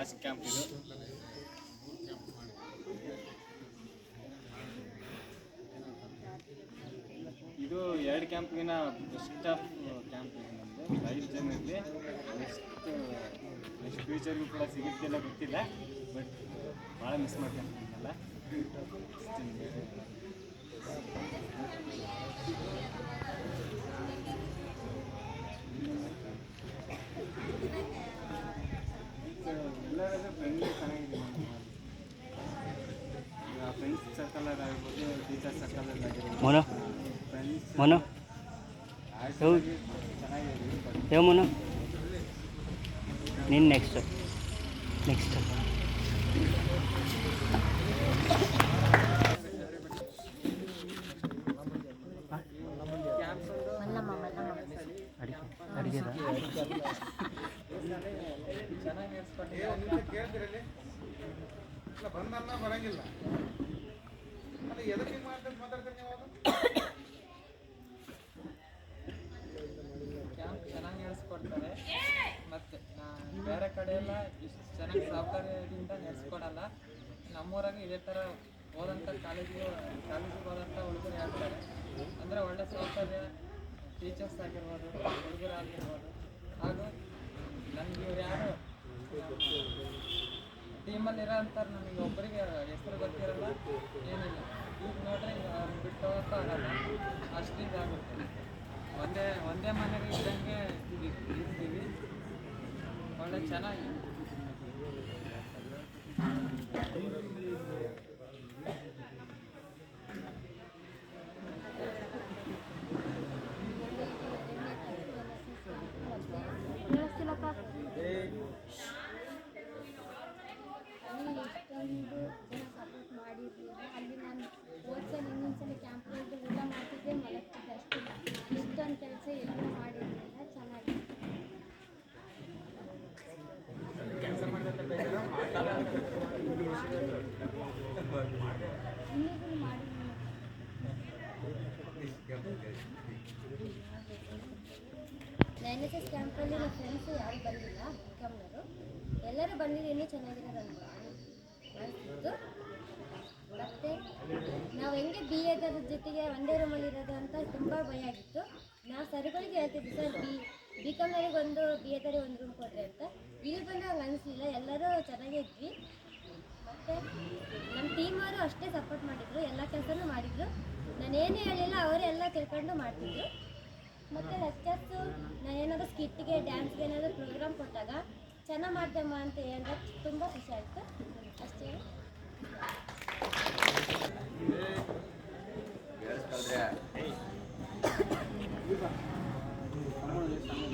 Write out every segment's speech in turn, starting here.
Last camp ಇದು. ಇದು 2 ಕ್ಯಾಂಪ್ಗಿನ best of camp ಇದೆ ನಮ್ಮದು. 5 ಜನ ಇರಲಿ. ನೆಕ್ಸ್ಟ್ ಫ್ಯೂಚರ್ಗೂ ಕೂಡ ಸಿಗುತ್ತಿಲ್ಲ ಗೊತ್ತಿಲ್ಲ, ಬಟ್ ಭಾಳ ಮಿಸ್ ಮಾಡ್ಕೊಂತೀನಲ್ಲ. ಎಲ್ಲರೂ ಫ್ರೆಂಡ್ಲಿ ಚೆನ್ನಾಗಿದೆ. ಫ್ರೆಂಡ್ಸ್ ಸರ್ಕಲಲ್ಲಿ ಆಗಿರ್ಬೋದು, ಟೀಚರ್ ಸರ್ಕಲಲ್ಲಿ ಆಗಿರ್ಬೋದು, ಫ್ರೆಂಡ್ಸ್ ಚೆನ್ನಾಗಿದೆ. ಮೋನು ನೀನು ನೆಕ್ಸ್ಟ್ ಅಡಿಗೆ ಬರಂಗಿಲ್ಲ ಎದಕ್ಕೆ ಮಾತಾಡ್ತಾರೆ ನೀವು? ಕ್ಯಾಂಪ್ ಚೆನ್ನಾಗಿ ನಡೆಸ್ಕೊಡ್ತಾರೆ. ಮತ್ತು ಬೇರೆ ಕಡೆ ಎಲ್ಲ ಇಷ್ಟು ಚೆನ್ನಾಗಿ ಸೌಕರ್ಯದಿಂದ ನಡೆಸ್ಕೊಡಲ್ಲ. ನಮ್ಮೂರಾಗ ಇದೇ ಥರ ಹೋದಂಥ ಕಾಲೇಜಿಗೆ ಹೋದಂಥ ಹುಡುಗರು ಹೇಳ್ತಾರೆ. ಅಂದರೆ ಒಳ್ಳೆ ಸೌಕರ್ಯ, ಟೀಚರ್ಸ್ ಆಗಿರ್ಬೋದು, ಹುಡುಗರು ಆಗಿರ್ಬೋದು. ಹಾಗೂ ನನಗೆ ಇವ್ರು ಯಾರು ಟೀಮಲ್ಲಿರೋ ಅಂತಾರೆ, ನನಗೆ ಒಬ್ಬರಿಗೆ ಹೆಸರು ಗೊತ್ತಿರಲ್ಲ, ಏನಿಲ್ಲ. ಈಗ ನೋಡ್ರಿ ಅವ್ರನ್ನ ಬಿಟ್ಟು ಹೋಗೋಕ್ಕೂ ಆಗಲ್ಲ, ಅಷ್ಟು ಇದಾಗುತ್ತೆ. ಒಂದೇ ಮನೆಗೆ ಇದ್ದಂಗೆ ಇರ್ತೀವಿ. ಒಳ್ಳೆ ಚೆನ್ನಾಗಿ ಸಪೋರ್ಟ್ ಮಾಡಿದ್ವಿ. ಅಲ್ಲಿ ನಾನು ಹೋದ್ಸಲ ಇನ್ನೊಂದ್ಸಲ ಕ್ಯಾಂಪ್ಗಳಿಗೆ ಊಟ ಮಾಡ್ತಿದ್ದೆ, ಮಲಗ್ತಿದ್ದೆ ಅಷ್ಟೇ. ಇಷ್ಟೊಂದು ಕೆಲಸ ಎಲ್ಲೂ ಮಾಡಿರಲಿಲ್ಲ. ಚೆನ್ನಾಗಿ ಇನ್ನೊಬ್ಬರು ಮಾಡಿ NSS ಕ್ಯಾಂಪಲ್ಲಿ ನಮ್ಮ ಫ್ರೆಂಡ್ಸು ಯಾರು ಬಂದಿಲ್ಲ, ಕಮ್ಮನವರು ಎಲ್ಲರೂ ಬಂದಿದ್ದು ಇನ್ನೂ ಚೆನ್ನಾಗಿರೋದು ಅನಿಸ್ತಿತ್ತು. ಮತ್ತು ನಾವು ಹೆಂಗೆ BA ಜೊತೆಗೆ ಒಂದೇ ರೂಮಲ್ಲಿ ಇರೋದು ಅಂತ ತುಂಬ ಭಯ ಆಗಿತ್ತು. ನಾವು ಸರ್ಗಳಿಗೆ ಹೇಳ್ತಿದ್ವಿ, ಸರ್ BComನವ್ರಿಗೆ ಒಂದು BA ಒಂದು ರೂಮ್ ಕೊಡ್ರಿ ಅಂತ. ಇಲ್ಲಿ ಬಂದು ಹಂಗೆ ಅನಿಸ್ಲಿಲ್ಲ, ಎಲ್ಲರೂ ಚೆನ್ನಾಗೇ ಇದ್ವಿ. ಮತ್ತು ನಮ್ಮ ಟೀಮವರು ಅಷ್ಟೇ ಸಪೋರ್ಟ್ ಮಾಡಿದರು, ಎಲ್ಲ ಕೆಲಸನೂ ಮಾಡಿದರು. ನಾನೇನೇ ಹೇಳಿಲ್ಲ, ಅವರೇ ಎಲ್ಲ ತಿಳ್ಕೊಂಡು ಮಾಡ್ತಿದ್ರು. ಮತ್ತು ಲೆಕ್ಚರ್ಸು ನಾನೇನಾದರೂ ಸ್ಕಿಟ್ಗೆ, ಡ್ಯಾನ್ಸ್ಗೆ ಏನಾದರೂ ಪ್ರೋಗ್ರಾಮ್ ಕೊಟ್ಟಾಗ ಚೆನ್ನಾಗಿ ಮಾಡ್ತಮ್ಮ ಅಂತ ಹೇಳಿದ್ರೆ ತುಂಬ ಖುಷಿ ಆಯಿತು. ಅಷ್ಟೇ.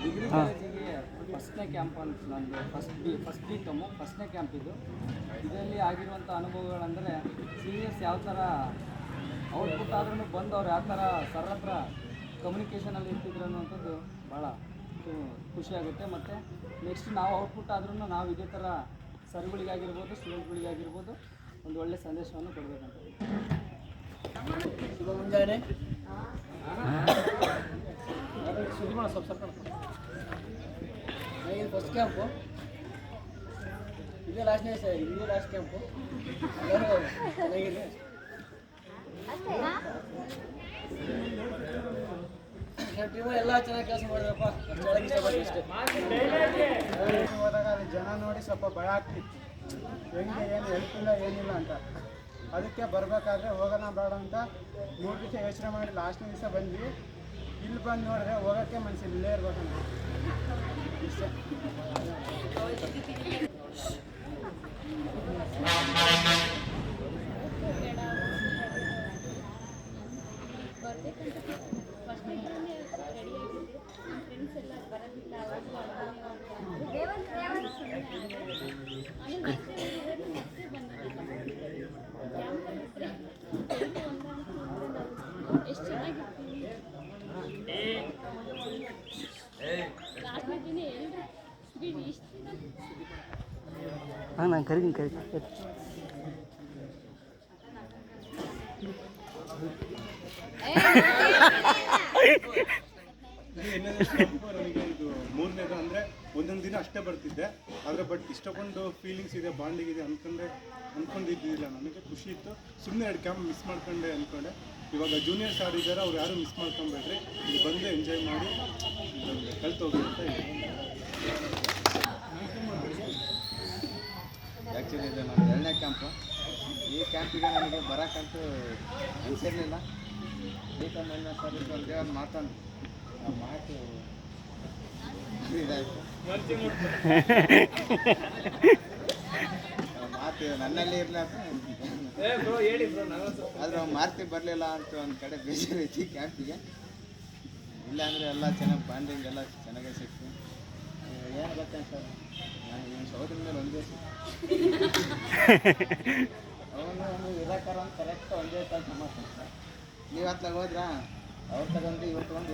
ಡಿಗ್ರಿ ಕಾಲೇಜಿಗೆ ಫಸ್ಟ್ನೇ ಕ್ಯಾಂಪ್ ಅಂತ ನಂದು ಫಸ್ಟ್ BCom ಫಸ್ಟ್ನೇ ಕ್ಯಾಂಪ್ ಇದು. ಇದರಲ್ಲಿ ಆಗಿರುವಂಥ ಅನುಭವಗಳಂದರೆ ಸೀನಿಯರ್ಸ್ ಯಾವ ಥರ ಔಟ್ಪುಟ್ ಆದ್ರೂ ಬಂದವ್ರು ಯಾವ ಥರ ಸರ್ ಹತ್ರ ಕಮ್ಯುನಿಕೇಷನಲ್ಲಿ ಇರ್ತಿದ್ರು ಅನ್ನುವಂಥದ್ದು ಭಾಳ ಖುಷಿಯಾಗುತ್ತೆ. ಮತ್ತು ನೆಕ್ಸ್ಟ್ ನಾವು ಔಟ್ಪುಟ್ ಆದ್ರೂ ನಾವು ಇದೇ ಥರ ಸರ್ಗಳಿಗಾಗಿರ್ಬೋದು, ಸ್ಟೂಡೆಂಟ್ಗಳಿಗಾಗಿರ್ಬೋದು ಒಂದು ಒಳ್ಳೆಯ ಸಂದೇಶವನ್ನು ಕೊಡಬೇಕಂತ. ಶುಭ ಮುಂಜಾನೆ. ಇದು ಫಸ್ಟ್ ಕ್ಯಾಂಪು, ಇದೇ ಲಾಸ್ಟ್ ಕ್ಯಾಂಪು. ಎಲ್ಲರೂ ಚೆನ್ನಾಗಿದೆ. ನಮ್ಮ ಟೀಮ್ ಎಲ್ಲ ಚೆನ್ನಾಗಿ ಕೆಲಸ ಮಾಡಿದ್ರಪ್ಪ. ಅಷ್ಟೇ ಹೋದಾಗ ಅಲ್ಲಿ ಜನ ನೋಡಿ ಸ್ವಲ್ಪ ಭಯ ಆಗ್ತಿತ್ತು, ಹೆಂಗೆ ಏನು ಹೆಲ್ಪಿಲ್ಲ ಏನಿಲ್ಲ ಅಂತ. ಅದಕ್ಕೆ ಬರಬೇಕಾದ್ರೆ ಹೋಗೋಣ ಬೇಡ ಅಂತ 3 ದಿವಸ ಯೋಚನೆ ಮಾಡಿ ಲಾಸ್ಟ್ನೇ ದಿವಸ ಬಂದ್ವಿ. ಇಲ್ಲಿ ಬಂದು ನೋಡಿದ್ರೆ ಹೋಗೋಕ್ಕೆ ಮನಸ್ಸಿಲ್ಲ, ಇಲ್ಲೇ ಇರ್ಬೇಕಂತ ಇಷ್ಟೇ. ಎಷ್ಟು ಚೆನ್ನಾಗಿರ್ತೀವಿ. ಲಾಸ್ಟ್ನೇ ದಿನ ಎಲ್ಲರೂ ಬಿಡಿ ಇಷ್ಟು ಹಾಂ ನಾನು ಕರಿತೀನಿ ನನಗೆ ಇದು 3ನೇದು ಅಂದರೆ ಒಂದೊಂದು ದಿನ ಅಷ್ಟೇ ಬರ್ತಿದ್ದೆ. ಆದರೆ ಬಟ್ ಇಷ್ಟೊಂದು ಫೀಲಿಂಗ್ಸ್ ಇದೆ, ಬಾಂಡಿಂಗ್ ಇದೆ ಅಂದ್ಕೊಂಡಿದ್ದಿಲ್ಲ. ನನಗೆ ಖುಷಿ ಇತ್ತು. ಸುಮ್ಮನೆ 2 ಕ್ಯಾಂಪ್ ಮಿಸ್ ಮಾಡ್ಕೊಂಡೆ ಅಂದ್ಕೊಂಡೆ. ಇವಾಗ ಜೂನಿಯರ್ಸ್ ಯಾರು ಇದ್ದಾರೆ ಅವ್ರು ಯಾರು ಮಿಸ್ ಮಾಡ್ಕೊಂಬೇಡ್ರಿ, ಇಲ್ಲಿ ಬಂದು ಎಂಜಾಯ್ ಮಾಡಿ ಕಲ್ತೋಗಿ ಅಂತ ಆ್ಯಕ್ಚುಲಿ ಇದು ನಮ್ಮ 2ನೇ ಕ್ಯಾಂಪು. ಈ ಕ್ಯಾಂಪಿಗೆ ನನಗೆ ಬರೋಕ್ಕಂತೂ ಅನಿಸಿರಲಿಲ್ಲ. ಬೀಕಮ್ಮಣ್ಣ ಸರ್ ಇದ್ದಂಗೆ ಮಾತಾಡಿ ಆ ಮಾತು ಇದಾಯಿತು. ಮಾತು ನನ್ನಲ್ಲಿ ಇರಲಿಲ್ಲ ಆದ್ರೆ ಮಾರ್ತಿ ಬರಲಿಲ್ಲ ಅಂತ ಒಂದು ಕಡೆ ಬೇಜಾರೈತಿ ಕ್ಯಾಂಪಿಗೆ. ಇಲ್ಲಾಂದರೆ ಎಲ್ಲ ಚೆನ್ನಾಗಿ ಬಾಂಡಿಂಗ್ ಎಲ್ಲ ಚೆನ್ನಾಗೇ ಸಿಕ್ತು. ಏನು ಗೊತ್ತೇನು ಸರ್, ನಾನು ನಿಮ್ಮ ಸಹೋದರ ಮೇಲೆ ಒಂದೇ ಅವನು ಇರೋಕಾರ ಒಂದು ಕರೆಕ್ಟ್ ಒಂದೇ ಕೆಲಸ ಮಾಡ್ತಾನೆ ಸರ್. ನೀವು ಹತ್ಲಾಗ ಹೋದ್ರಾ ಅವ್ರು ತಗೊಂಡು ಇವತ್ತು ಒಂದು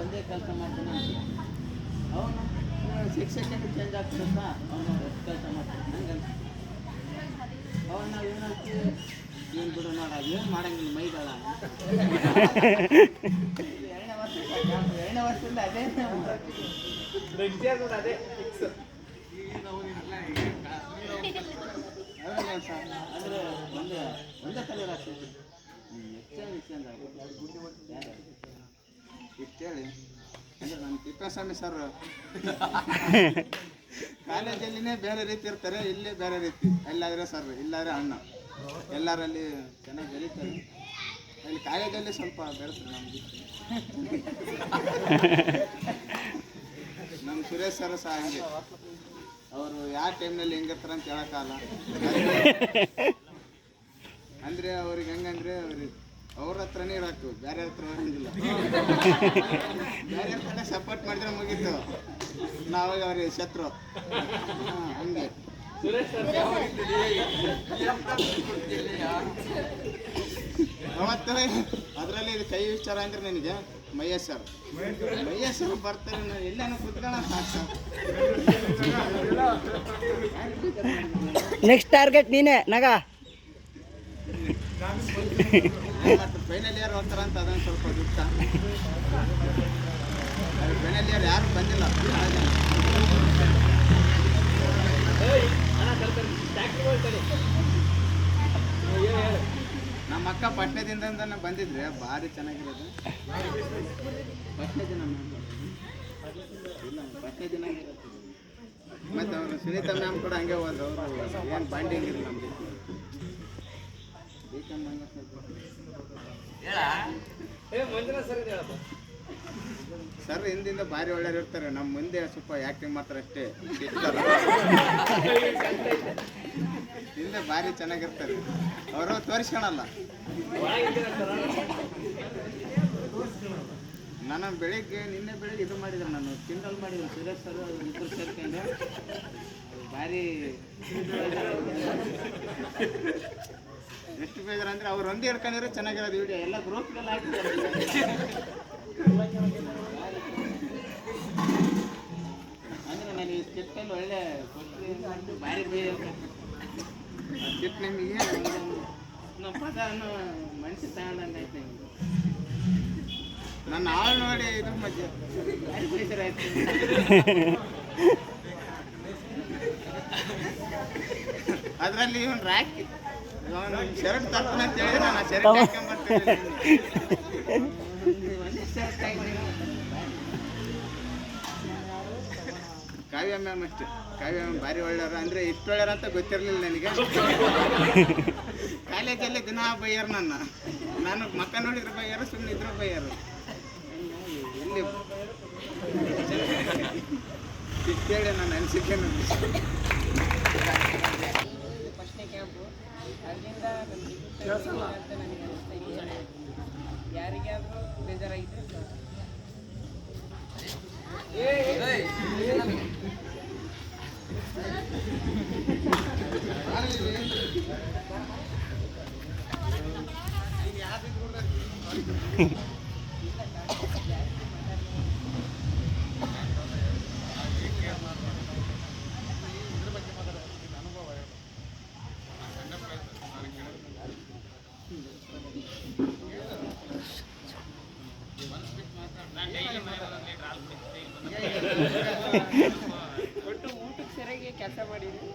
ಒಂದೇ ಕೆಲಸ ಮಾಡ್ತಾನೆ. ಅವನು 6 ಸೆಕೆಂಡ್ ಚೇಂಜ್ ಆಗ್ತಿರುತ್ತಾ ಅವನು ಕೆಲಸ ಮಾಡ್ತಾನೆ. ಹಂಗೆ ಅವನ್ನ ಏನಂತೀವಿ, ಏನು ಬಿಡು ನೋಡ ಏನು ಮಾಡಂಗಿಲ್ಲ ಮೈದಳ. 2ನೇ ವರ್ಷದಿಂದ ಅದೇ ಅಂದರೆ ಒಂದೇ ಕಲರ್ ಆಗ್ತದೆ. ಎಕ್ಸ್ಚೇಂಜ್ ಇಷ್ಟೇಳಿ ಅಂದರೆ ನಮ್ಮ ತಿಪ್ಪೇಸ್ವಾಮಿ ಸರ್ ಕಾಲೇಜಲ್ಲಿನೇ ಬೇರೆ ರೀತಿ ಇರ್ತಾರೆ, ಇಲ್ಲೇ ಬೇರೆ ರೀತಿ. ಎಲ್ಲಾದರೆ ಸರ್, ಇಲ್ಲಾದರೆ ಅಣ್ಣ, ಎಲ್ಲರಲ್ಲಿ ಚೆನ್ನಾಗಿ ಬೆಳೀತಾರೆ. ಅಲ್ಲಿ ಕಾಲೇಜಲ್ಲಿ ಸ್ವಲ್ಪ ಬೆಳೆಸ್ತಾರೆ ನಮ್ಗೆ. ನಮ್ಮ ಸುರೇಶ್ ಸರ್ ಸಹ ಹಂಗೆ, ಅವರು ಯಾವ ಟೈಮ್ನಲ್ಲಿ ಹೆಂಗಿರ್ತಾರೆ ಅಂತ ಹೇಳೋಕ್ಕಾಗಲ್ಲ. ಅಂದರೆ ಅವ್ರಿಗೆ ಹೆಂಗಂದರೆ ಅವ್ರ ಹತ್ರನೇ ಇರೋಕು, ಬೇರೆ ಹತ್ರ ಇರೋಂಗಿಲ್ಲ. ಬೇರೆ ಹತ್ರ ಸಪೋರ್ಟ್ ಮಾಡಿದ್ರೆ ಮುಗೀತು, ನಾವಾಗ ಅವ್ರಿಗೆ ಶತ್ರು. ಹಂಗೆ ಅವತ್ತು ಅದರಲ್ಲಿ ಇದು ಕೈ ವಿಚಾರ ಅಂದರೆ ನನಗೆ ಮಹೇಶ್ ಸರ್ ಬರ್ತಾರೆ, ನಾನು ಎಲ್ಲಾನು ಕುತ್ಕೊಳ್ಳೋ ಸಾಕು ಸರ್. ನೆಕ್ಸ್ಟ್ ಟಾರ್ಗೆಟ್ ನೀನೇ ನಗ. ಮತ್ತು ಫೈನಲ್ ಇಯರ್ ಹೋಗ್ತಾರ ಅಂತ ಅದೊಂದು ಸ್ವಲ್ಪ ದುಃಖ. ಫೈನಲ್ ಇಯರ್ ಯಾರು ಬಂದಿಲ್ಲ. ನಮ್ಮ ಅಕ್ಕ ಪಟ್ಟಣದಿಂದ ಬಂದಿದ್ರೆ ಭಾರಿ ಚೆನ್ನಾಗಿರೋದು. ಪಟ್ಟಣ ದಿನ ಇಲ್ಲ, ಪಟ್ಟಣ ದಿನ ಮತ್ತು ಅವರು ಸುನೀತಾ ಮ್ಯಾಮ್ ಕೂಡ ಹಂಗೆ ಹೋದ್ರು. ಅವರು ಏನು ಬಾಂಡಿಂಗ್ ಇಲ್ಲ ನಮಗೆ. ಸರ್ ಹಿಂದಿಂದ ಭಾರಿ ಒಳ್ಳೆಯವ್ರು ಇರ್ತಾರೆ, ನಮ್ಮ ಮುಂದೆ ಸ್ವಲ್ಪ ಆ್ಯಕ್ಟಿಂಗ್ ಮಾಡ್ತಾರೆ ಅಷ್ಟೇ. ಹಿಂದೆ ಭಾರಿ ಚೆನ್ನಾಗಿರ್ತಾರೆ, ಅವರು ತೋರಿಸ್ಕೊಳಲ್ಲ. ನಾನು ನಿನ್ನೆ ಬೆಳಿಗ್ಗೆ ಇದು ಮಾಡಿದ್ರು, ನಾನು ಕಿಂಡಲ್ ಮಾಡಿದ್ರು. ಸುರೇಶ್ ಸರ್ ಇಬ್ಬರು ಸೇರ್ಕೊಂಡು ಭಾರಿ ಎಷ್ಟು ಬೇಜಾರು ಅಂದರೆ ಅವ್ರು ಒಂದೇ ಹಿಡ್ಕೊಂಡಿರೋ ಚೆನ್ನಾಗಿರೋದು ವಿಡಿಯೋ ಎಲ್ಲ ಗ್ರೂಪ್ಗೆಲ್ಲ ಹಾಕಿದ್ದಾರೆ. ಅಂದರೆ ನಾನು ಈ ಸ್ಕಿಟ್ಟಲ್ಲಿ ಒಳ್ಳೆ ಕೊಟ್ಟು ಭಾರಿ ಬೇಜಾರು. ಆ ಸ್ಕಿಟ್ ನಮಗೆ ನಮ್ಮ ಪದವನ್ನು ಮನಸ್ಸು ತಗೊಂಡಂಗೆ ಆಯ್ತು. ನಿಮಗೆ ನನ್ನ ಆಳು ನೋಡಿ ಇದು ಮಧ್ಯೆ ಭಾರಿ ಬೇಜಾರು ಆಯ್ತು. ಅದರಲ್ಲಿ ಇವನು ರಾಕಿ ಶರ್ಟ್ ತರ್ತಾನೆ ಅಂತ ಹೇಳಿದ್ರೆ ನಾನು ಶರ್ಟ್ ಹಾಕೊಂಡ್ಬರ್ತೇನೆ. ಕಾವ್ಯ ಮ್ಯಾಮ್ ಅಷ್ಟೇ, ಕಾವ್ಯ ಮ್ಯಾಮ್ ಭಾರಿ ಒಳ್ಳೆಯವರು. ಅಂದರೆ ಇಷ್ಟು ಒಳ್ಳೆಯರು ಅಂತ ಗೊತ್ತಿರಲಿಲ್ಲ ನನಗೆ. ಕಾಲೇಜಲ್ಲಿ ದಿನ ಬೈಯರು ನಾನು ಮಕ್ಕ ನೋಡಿದ್ರು ಬೈಯರು, ಸುಮ್ಮನೆ ಇದ್ರು ಬೈಯರು. ಎಲ್ಲಿ ಇಷ್ಟೇಳಿ ನಾನು ಅನಿಸಿಕೆ ನೋಡಿ. ಫಸ್ಟ್ನೇ ಕ್ಯಾಂಪು ಅದರಿಂದ ನಮಗೆ ಅಂತ ನನಗೆ ಅನಿಸ್ತಾ ಇದೆ. ಯಾರಿಗಾದರೂ ಬೇಜಾರಾಗಿದ್ದರೆ ಒಟ್ಟು ಊಟಕ್ಕೆ ಸರಿಯಾಗಿ ಕೆಲಸ ಮಾಡಿದ್ವಿ.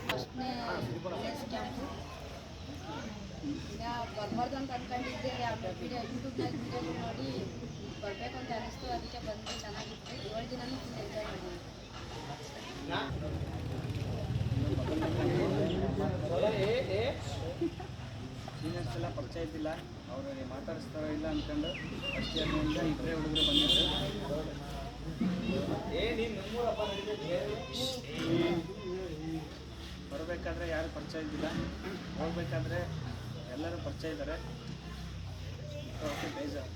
ಫಸ್ಟ್ನೇ ರೇಸ್ ಕ್ಯಾಂಪು ಬರ್ಬಾರ್ದು ಅಂತ ಅಂದ್ಕೊಂಡಿದ್ದೆ. ವಿಡಿಯೋ ಯೂಟ್ಯೂಬ್ನಾಗ ವಿಡಿಯೋಗಳು ನೋಡಿ ಬರಬೇಕು ಅಂತ ಅನ್ನಿಸ್ತು. ಅದಕ್ಕೆ ಬಂದು ಚೆನ್ನಾಗಿತ್ತು. 7 ದಿನನೂ ಫುಲ್ ಎಂಜಾಯ್ ಮಾಡಿದ್ವಿ. ಸೀನಿಯರ್ಸ್ ಎಲ್ಲ ಪರಿಚಯ ಇದ್ದಿಲ್ಲ, ಅವ್ರಿಗೆ ಮಾತಾಡಿಸ್ತಾರೋ ಇಲ್ಲ ಅಂದ್ಕೊಂಡು ಫಸ್ಟ್ ಇಯರ್ನಿಂದ ಇಬ್ಬರೇ ಹುಡುಗರು ಬಂದಿದ್ರು. ಬರಬೇಕಾದ್ರೆ ಯಾರು ಪರಿಚಯ ಇದ್ದಿಲ್ಲ, ಹೋಗ್ಬೇಕಾದ್ರೆ ಎಲ್ಲರೂ ಪರಿಚಯ ಇದ್ದಾರೆ. ಓಕೆ, ಬೇಜಾರು.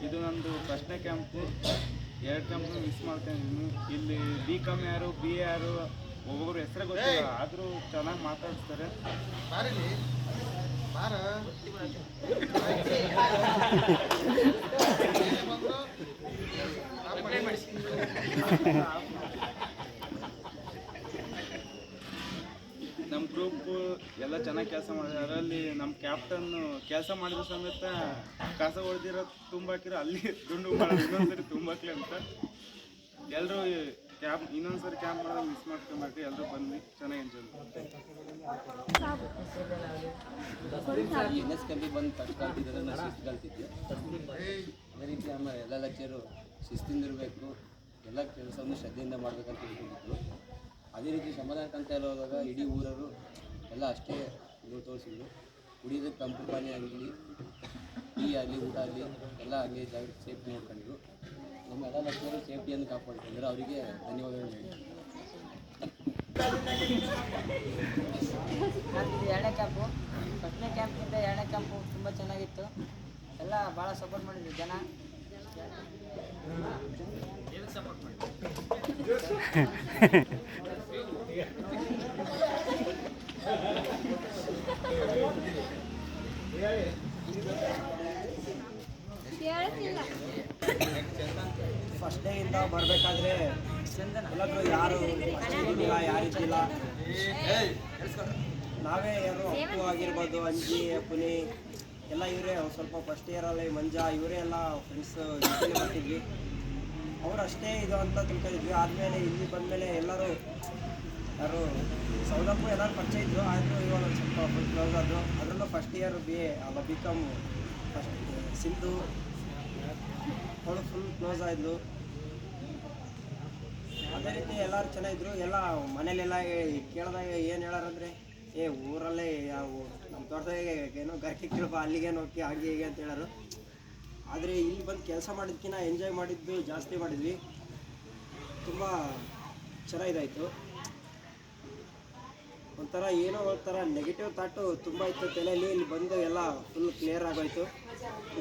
ಇದು ನಂದು ಫಸ್ಟ್ನೇ ಕ್ಯಾಂಪು. 2 ಕ್ಯಾಂಪು ಮಿಸ್ ಮಾಡ್ಕೊಂಡಿದ್ದೀನಿ. ಇಲ್ಲಿ BCom ಯಾರು BA ಯಾರು ಒಬ್ಬೊಬ್ರು ಹೆಸರೇ ಗೊತ್ತಿಲ್ಲ, ಆದರೂ ಚೆನ್ನಾಗಿ ಮಾತಾಡಿಸ್ತಾರೆ. ನಮ್ಮ ಗ್ರೂಪ್ ಎಲ್ಲ ಚೆನ್ನಾಗಿ ಕೆಲಸ ಮಾಡಿದ್ದಾರೆ. ಅದರಲ್ಲಿ ನಮ್ಮ ಕ್ಯಾಪ್ಟನ್ ಕೆಲಸ ಮಾಡಿರೋ ಸಮೇತ ಕಸ ಹೊಡೆದಿರೋ ತುಂಬಾಕಿರೋ ಅಲ್ಲಿ ದುಂಡು ಮಾಡೋದು, ಇನ್ನೊಂದ್ಸರಿ ತುಂಬಾಕ್ಲಿ ಅಂತ. ಎಲ್ಲರೂ ಇನ್ನೊಂದ್ಸರಿ ಕ್ಯಾಂಪ್ ಮಾಡೋದು ಮಿಸ್ ಮಾಡ್ಕೊಬೇಕು. ಎಲ್ಲರೂ ಬಂದು ಚೆನ್ನಾಗಿ ಎಂಜಾಯ್ ಮಾಡ್ತಾರೆ. NS ಕ್ಯಾಂಪಿಗೆ ಬಂದು ಫಸ್ಟ್ ಕಲ್ತಿದ್ದರೆ ನಾನು ಶಿಸ್ತು ಕಲ್ತಿದ್ದೆ. ಅದೇ ರೀತಿ ಆಮೇಲೆ ಎಲ್ಲ ಲೆಕ್ಚರು ಶಿಸ್ತಿಂದಿರಬೇಕು, ಎಲ್ಲ ಕೆಲಸವನ್ನು ಶ್ರದ್ಧೆಯಿಂದ ಮಾಡಬೇಕಂತ ಹೇಳ್ಕೊಂಡಿದ್ರು. ಅದೇ ರೀತಿ ಸಮಾಧಾನ ಅಂತ ಹೋದಾಗ ಇಡೀ ಊರವರು ಎಲ್ಲ ಅಷ್ಟೇ ಇದು ತೋರಿಸಿದ್ರು. ಕುಡಿಯೋದಕ್ಕೆ ತಂಪು ಪಾನಿ ಆಗಲಿ, ಟೀ ಆಗಲಿ, ಊಟ ಆಗಲಿ ಎಲ್ಲ ಹಂಗೆ ಜಾಗ್ರತೆ ಸೇಫ್ಟಿ ನೋಡ್ಕೊಂಡಿದ್ರು. ನಮ್ಮ ಎಲ್ಲ ಲೆಕ್ಚರು ಸೇಫ್ಟಿಯನ್ನು ಕಾಪಾಡ್ಕೊಂಡ್ರೆ ಅವರಿಗೆ ಧನ್ಯವಾದಗಳು ಹೇಳಿ. ಇದು 2ನೇ ಕ್ಯಾಂಪು. ಫಸ್ಟ್ನೇ ಕ್ಯಾಂಪ್ಗಿಂತ 2ನೇ ಕ್ಯಾಂಪು ತುಂಬ ಚೆನ್ನಾಗಿತ್ತು. ಎಲ್ಲ ಭಾಳ ಸಪೋರ್ಟ್ ಮಾಡಿದ್ರು ಜನ. ಫಸ್ಟ್ ಡೇಯಿಂದ ಬರಬೇಕಾದ್ರೆ ಎಲ್ಲರೂ ಯಾರು ಇದ್ದಿಲ್ಲ, ಯಾರಿದ್ದಿಲ್ಲ, ನಾವೇ ಯಾರು ಅಪ್ಪು ಆಗಿರ್ಬೋದು, ಅಂಜಿ, ಪುನಿ ಎಲ್ಲ ಇವರೇ. ಸ್ವಲ್ಪ ಫಸ್ಟ್ ಇಯರಲ್ಲಿ ಮಂಜಾ ಇವರೇ ಎಲ್ಲ ಫ್ರೆಂಡ್ಸ್ ಜೊತೆಗೆ ಬರ್ತಿದ್ವಿ. ಅವ್ರು ಅಷ್ಟೇ ಇದು ಅಂತ ತಿಳ್ಕೊಂಡಿದ್ವಿ. ಆದಮೇಲೆ ಇಲ್ಲಿ ಬಂದಮೇಲೆ ಎಲ್ಲರೂ ಯಾರು ಸೌದಪ್ಪು ಎಲ್ಲರೂ ಪರಿಚಯ ಇದ್ದರು. ಆದರೂ ಇವಾಗ ಒಂದು ಸ್ವಲ್ಪ ಫುಲ್ ಕ್ಲೋಸ್ ಆದರು. ಅದರಲ್ಲೂ first year BCom first Sindhu ಅವಳು ಫುಲ್ ಕ್ಲೋಸ್ ಆಯಿತು. ಅದೇ ರೀತಿ ಎಲ್ಲರೂ ಚೆನ್ನಾಗಿದ್ರು. ಎಲ್ಲ ಮನೇಲೆಲ್ಲ ಕೇಳಿದಾಗ ಏನು ಹೇಳಾರಂದರೆ, ಊರಲ್ಲೇ ಯಾವ ನಮ್ಮ ತೋಟದಾಗೆ ಏನೋ ಗರ್ಕೆ ಕೇಳಪ್ಪ, ಅಲ್ಲಿಗೇನು ಹೋಗಿ ಹಾಗೆ ಹೀಗೆ ಅಂತ ಹೇಳೋರು. ಆದರೆ ಇಲ್ಲಿ ಬಂದು ಕೆಲಸ ಮಾಡಿದ್ಕಿಂತ ಎಂಜಾಯ್ ಮಾಡಿದ್ದು ಜಾಸ್ತಿ ಮಾಡಿದ್ವಿ. ತುಂಬ ಚೆನ್ನಾಗಿದಾಯಿತು. ಒಂಥರ ಏನೋ ಒಂಥರ ನೆಗೆಟಿವ್ ಥಾಟು ತುಂಬ ಇತ್ತು ತಲೆಯಲ್ಲಿ. ಇಲ್ಲಿ ಬಂದು ಎಲ್ಲ ಫುಲ್ ಕ್ಲಿಯರ್ ಆಗೋಯ್ತು.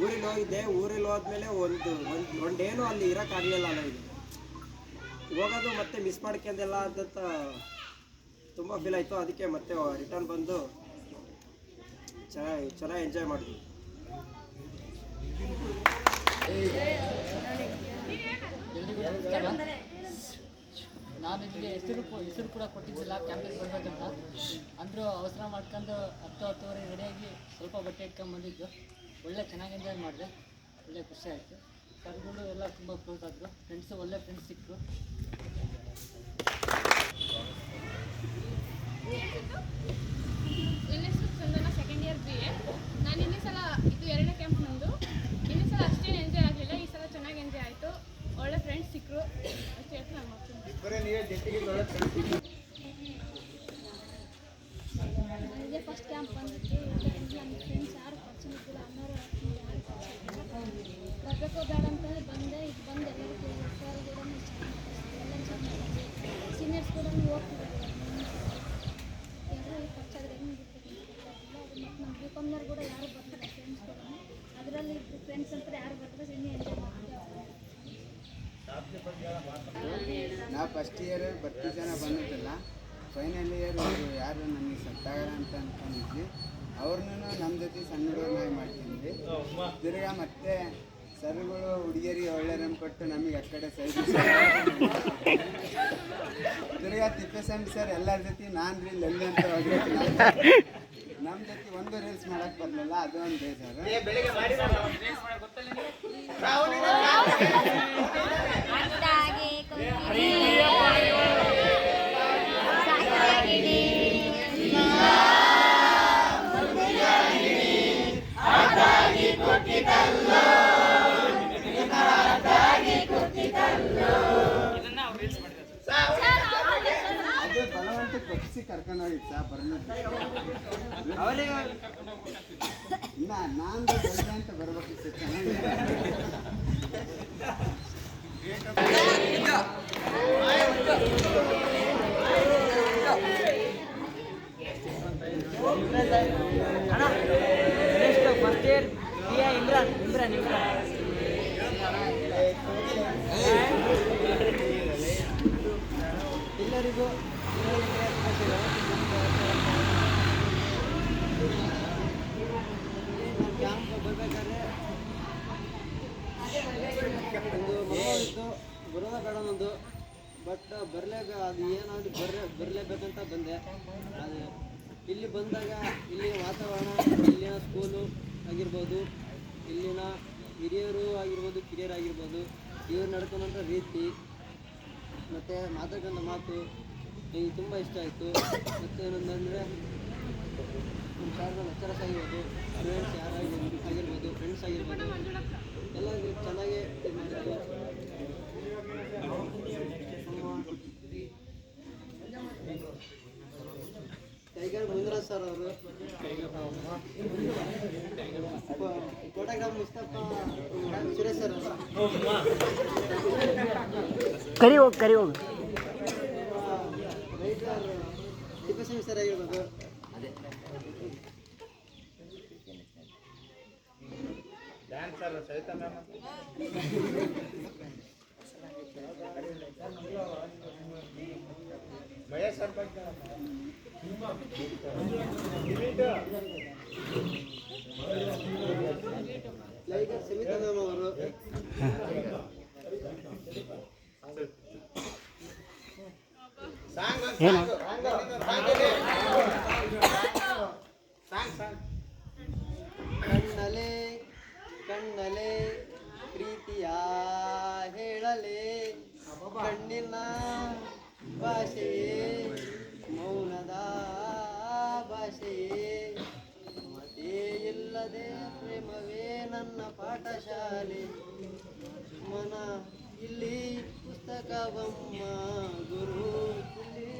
ಊರಿಗೆ ಹೋಗಿದ್ದೆ. ಊರಿಗೆ ಹೋದ್ಮೇಲೆ ಒಂದು ಡೇನೂ ಅಲ್ಲಿ ಇರೋಕ್ಕಾಗಲಿಲ್ಲ. ಇದು ಹೋಗೋದು ಮತ್ತೆ ಮಿಸ್ ಮಾಡ್ಕೊಂಡೆಲ್ಲ ಅಂತ ತುಂಬ ಫೀಲ್ ಆಯಿತು. ಅದಕ್ಕೆ ಮತ್ತೆ ರಿಟರ್ನ್ ಬಂದು ಚೆನ್ನಾಗಿ ಎಂಜಾಯ್ ಮಾಡಿದ್ವಿ. ನಾನು ಇಲ್ಲಿಗೆ ಹೆಸರು ಕೂಡ ಕೊಟ್ಟಿದ್ದಿಲ್ಲ ಕ್ಯಾಂಪಿಗೆ ಬರ್ಬೇಕಂತ. ಅಂದರೂ ಅವಸರ ಮಾಡ್ಕೊಂಡು 10-10:30 ರೆಡಿಯಾಗಿ ಸ್ವಲ್ಪ ಬಟ್ಟೆ ಇಟ್ಕೊಂಡು ಬಂದಿದ್ದು. ಒಳ್ಳೆ ಚೆನ್ನಾಗಿ ಎಂಜಾಯ್ ಮಾಡಿದೆ. ಒಳ್ಳೆ ಖುಷಿ ಆಯಿತು. ಸರ್ಗಳು ಎಲ್ಲ ತುಂಬ ಕ್ಲೋಸ್ ಆದರು. ಫ್ರೆಂಡ್ಸು ಒಳ್ಳೆ ಫ್ರೆಂಡ್ಸ್ ಸಿಕ್ಕರು. ನನ್ನ ಹೆಸರು ಚಂದನ, ಸೆಕೆಂಡ್ ಇಯರ್ BA. ನಾನು ಇನ್ನೇ ಸಲ ಇದು 2ನೇ ಕ್ಯಾಂಪ್ ನಂದು. ಇನ್ನೇ ಸಲ ಅಷ್ಟೇನು ಎಂಜಾಯ್ ಆಗಲಿಲ್ಲ. ಈ ಸಲ ಚೆನ್ನಾಗಿ ಎಂಜಾಯ್ ಆಯಿತು. ಒಳ್ಳೆ ಫ್ರೆಂಡ್ಸ್ ಸಿಕ್ಕರು. ಅಷ್ಟೇ ಹೇಳ್ತಾ ನಾನು ಮಾಡ್ತೀನಿ. ಇದೇ ಫಸ್ಟ್ ಕ್ಯಾಂಪ್ ಬಂದಿತ್ತು. ನನ್ನ ಫ್ರೆಂಡ್ಸ್ ಯಾರು ಪರಿಚಯ ಇದ್ದಿಲ್ಲ, ಅನ್ನೋರು ಯಾರು ಪರಿಚಯ ಇದ್ದಿಲ್ಲ. ಬರಬೇಕು ಬೇಡ ಅಂತಂದ್ರೆ ಬಂದೆ. ಇದು ಬಂದು ಎಲ್ಲರೂ ಸರ್ ಕೂಡ ಎಲ್ಲ ಚೆನ್ನಾಗಿ ಸೀನಿಯರ್ಸ್ ಕೂಡ ಹೋಗ್ತಿದ್ದಾರೆ. ಎಲ್ಲರೂ ಪರಿಚಯ ಆದರೆ ಹೆಂಗೆ ಗೊತ್ತಿಲ್ಲ. ಅದು ಮತ್ತು ನಮ್ಮ BComನವ್ರು ಕೂಡ ಯಾರು ಬರ್ತಾರೆ ಫ್ರೆಂಡ್ಸ್ ಕೂಡ. ಅದರಲ್ಲಿ ಫ್ರೆಂಡ್ಸ್ ಅಂತ ಯಾರು ಬರ್ತಾರೆ ಇನ್ನೂ ಎಂಜಾಯ್ ಮಾಡ್ತೀವಿ. ನಾವು ಫಸ್ಟ್ ಇಯರ್ ಬರ್ತಿ ಜನ ಬಂದಿದ್ದಲ್ಲ, ಫೈನಲ್ ಇಯರ್ ಯಾರು ನಮಗೆ ಸೆಟ್ ಆಗಲ್ಲ ಅಂತ ಅಂದ್ಕೊಂಡಿದ್ವಿ. ಅವ್ರನ್ನೂ ನಮ್ಮ ಜೊತೆ ಸಣ್ಣ ಹುಡುಗನಾಗಿ ಮಾಡ್ತಿದ್ವಿ. ತಿರ್ಗಾ ಮತ್ತೆ ಸರ್ಗಳು ಹುಡುಗಿಯರಿಗೆ ಒಳ್ಳೆಯರನ್ನು ಕೊಟ್ಟು ನಮಗೆ ಆ ಕಡೆ ಸೈಡ್ ತಿರ್ಗಾ ತಿಪ್ಪೇಸ್ವಾಮಿ ಸರ್ ಎಲ್ಲರ ಜೊತೆ ನಾನು ರೀಲ್ ಎಲ್ಲಿ ಅಂತ ಹೋಗ್ಬೇಕು ನಮ್ಮ ಜೊತೆ ಒಂದು ರೀಲ್ಸ್ ಮಾಡಕ್ಕೆ ಬರಲಿಲ್ಲ, ಅದು ಒಂದು ಬೇಜಾರು. ಅದು ಬಲವಂತ ಪಕ್ಷಿ ಕರ್ಕೊಂಡು ಹೋಗಿತ್ತು ಸರ್ ಬರ್ಲಿಕ್ಕೆ. ಇಲ್ಲ ನಾನು ಬರಲಿ ಅಂತ ಬರ್ಬೇಕಿತ್ತು ಚೆನ್ನಾಗಿ. ಫಸ್ಟ್ ಇಯರ್ ಇಮ್ರಾನ್ ಇಮ್ರಾನ್ ಇಮ್ರಾನ್ ಎಲ್ಲರಿಗೂ ಕ್ಯಾಂಪ್ ಬರಬೇಕಾದ್ರೆ ಒಂದು ಮನೋವಿತ್ತು, ಬರೋದ ಬೇಡ ಅನ್ನೋದು. ಬಟ್ ಅದು ಏನಾದರೂ ಬರಲೇಬೇಕಂತ ಬಂದೆ. ಅದು ಇಲ್ಲಿ ಬಂದಾಗ ಇಲ್ಲಿನ ವಾತಾವರಣ, ಇಲ್ಲಿನ ಸ್ಕೂಲು ಆಗಿರ್ಬೋದು, ಇಲ್ಲಿನ ಹಿರಿಯರು ಆಗಿರ್ಬೋದು, ಕಿರಿಯರಾಗಿರ್ಬೋದು, ಇವ್ರು ನಡ್ಕೊಂಡಂಥ ರೀತಿ ಮತ್ತು ಮಾತಾಡ್ಕೊಂಡ ಮಾತು ನನಗೆ ತುಂಬ ಇಷ್ಟ ಆಯಿತು. ಮತ್ತು ಏನಂದರೆ ನಮ್ಮ ಶಾಲೆಯ ಲೆಕ್ಚರರ್ಸ್ ಆಗಿರ್ಬೋದು, ಸ್ಟೂಡೆಂಟ್ಸ್ ಆಗಿರ್ಬೋದು, ಫ್ರೆಂಡ್ಸ್ ಆಗಿರ್ಬೋದು, ಎಲ್ಲ ಚೆನ್ನಾಗೇ ಇದು ಮಾಡಿದ್ರು. ಟೈಗರ್ ಮಂಜುನಾಥ್ ಸರ್ ಅವರು, ಫೋಟೋಗ್ರಾಫ್ ಮುಸ್ತಫಾ ಸುರೇಶ್ ಸರ್ ಅವರು, ಕರಿ ಹೋಗಿ ರೈಟರ್ ತಿಪ್ಪೇಸ್ವಾಮಿ ಸರ್ ಆಗಿರ್ಬೋದು. ಲೈಕರ್ ಸಮಿತಾ ಮ್ಯಾಮ್ ಅವರು, ಕಣ್ಣಲೆ ಕಣ್ಣಲೆ ಪ್ರೀತಿಯ ಹೇಳಲೆ, ಕಣ್ಣಿನ ಭಾಷೆಯೇ ಮೌನದ ಭಾಷೆಯೇ, ಮತೇ ಇಲ್ಲದೆ ಪ್ರೇಮವೇ ನನ್ನ ಪಾಠಶಾಲೆ, ಮನ ಇಲ್ಲಿ ಪುಸ್ತಕವಮ್ಮ ಗುರು ಇಲ್ಲಿ